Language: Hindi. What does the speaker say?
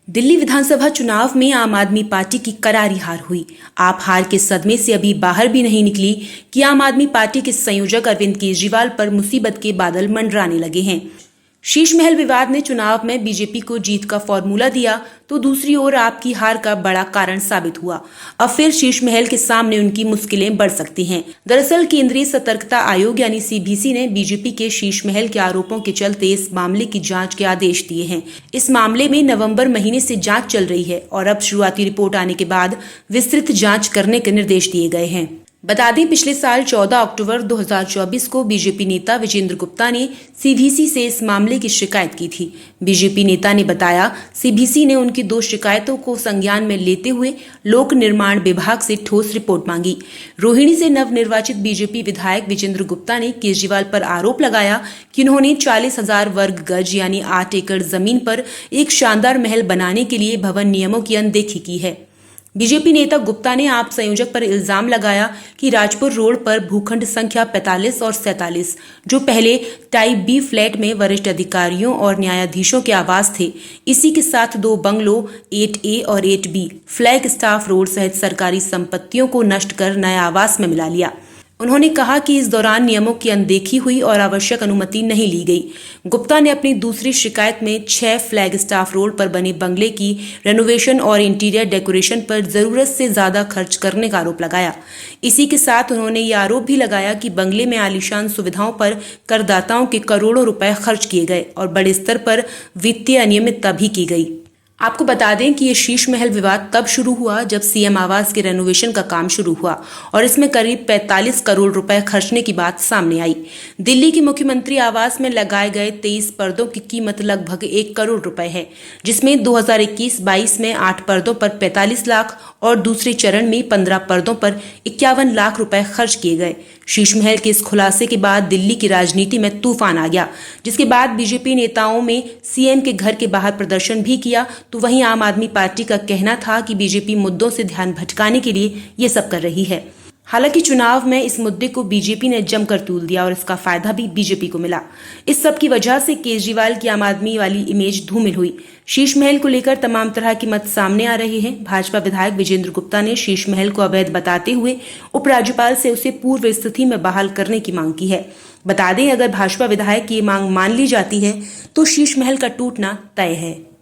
दिल्ली विधानसभा चुनाव में आम आदमी पार्टी की करारी हार हुई। आप हार के सदमे से अभी बाहर भी नहीं निकली कि आम आदमी पार्टी के संयोजक अरविंद केजरीवाल पर मुसीबत के बादल मंडराने लगे हैं। शीश महल विवाद ने चुनाव में बीजेपी को जीत का फॉर्मूला दिया तो दूसरी ओर आपकी हार का बड़ा कारण साबित हुआ। अब फिर शीश महल के सामने उनकी मुश्किलें बढ़ सकती हैं। दरअसल केंद्रीय सतर्कता आयोग यानी सीबीसी ने बीजेपी के शीश महल के आरोपों के चलते इस मामले की जांच के आदेश दिए हैं। इस मामले में नवंबर महीने से जांच चल रही है और अब शुरुआती रिपोर्ट आने के बाद विस्तृत जांच करने के निर्देश दिए गए हैं। बता दें, पिछले साल 14 अक्टूबर 2024 को बीजेपी नेता विजेंद्र गुप्ता ने सीबीसी से इस मामले की शिकायत की थी। बीजेपी नेता ने बताया, सीबीसी ने उनकी 2 शिकायतों को संज्ञान में लेते हुए लोक निर्माण विभाग से ठोस रिपोर्ट मांगी। रोहिणी से नवनिर्वाचित बीजेपी विधायक विजेंद्र गुप्ता ने केजरीवाल पर आरोप लगाया कि उन्होंने 40,000 वर्ग गज यानी 8 एकड़ जमीन पर एक शानदार महल बनाने के लिए भवन नियमों की अनदेखी की है। बीजेपी नेता गुप्ता ने आप संयोजक पर इल्जाम लगाया कि राजपुर रोड पर भूखंड संख्या 45 और 47, जो पहले टाइप बी फ्लैट में वरिष्ठ अधिकारियों और न्यायाधीशों के आवास थे, इसी के साथ 2 बंगलों 8A और 8B फ्लैग स्टाफ रोड सहित सरकारी संपत्तियों को नष्ट कर नया आवास में मिला लिया। उन्होंने कहा कि इस दौरान नियमों की अनदेखी हुई और आवश्यक अनुमति नहीं ली गई। गुप्ता ने अपनी दूसरी शिकायत में 6 फ्लैग स्टाफ रोड पर बने बंगले की रेनोवेशन और इंटीरियर डेकोरेशन पर जरूरत से ज्यादा खर्च करने का आरोप लगाया। इसी के साथ उन्होंने ये आरोप भी लगाया कि बंगले में आलीशान सुविधाओं पर करदाताओं के करोड़ों रुपए खर्च किए गए और बड़े स्तर पर वित्तीय अनियमितता भी की गई। आपको बता दें कि ये शीश महल विवाद तब शुरू हुआ जब सीएम आवास के रेनोवेशन का काम शुरू हुआ और इसमें करीब 45 करोड़ रुपए खर्चने की बात सामने आई। दिल्ली की मुख्यमंत्री आवास में लगाए गए 23 पर्दों की कीमत लगभग 1 करोड़ रुपए है, जिसमें 2021-22 में 8 पर्दों पर 45 लाख और दूसरे चरण में 15 पर्दों पर 51 लाख रुपए खर्च किए गए। शीश महल के इस खुलासे के बाद दिल्ली की राजनीति में तूफान आ गया, जिसके बाद बीजेपी नेताओं में सीएम के घर के बाहर प्रदर्शन भी किया। तो वहीं आम आदमी पार्टी का कहना था कि बीजेपी मुद्दों से ध्यान भटकाने के लिए ये सब कर रही है। हालांकि चुनाव में इस मुद्दे को बीजेपी ने जमकर तूल दिया और इसका फायदा भी बीजेपी को मिला। इस सब की वजह से केजरीवाल की आम आदमी वाली इमेज धूमिल हुई। शीश महल को लेकर तमाम तरह की मत सामने आ रहे हैं। भाजपा विधायक विजेंद्र गुप्ता ने शीश महल को अवैध बताते हुए उपराज्यपाल से उसे पूर्व स्थिति में बहाल करने की मांग की है। बता दें, अगर भाजपा विधायक की मांग मान ली जाती है तो शीश महल का टूटना तय है।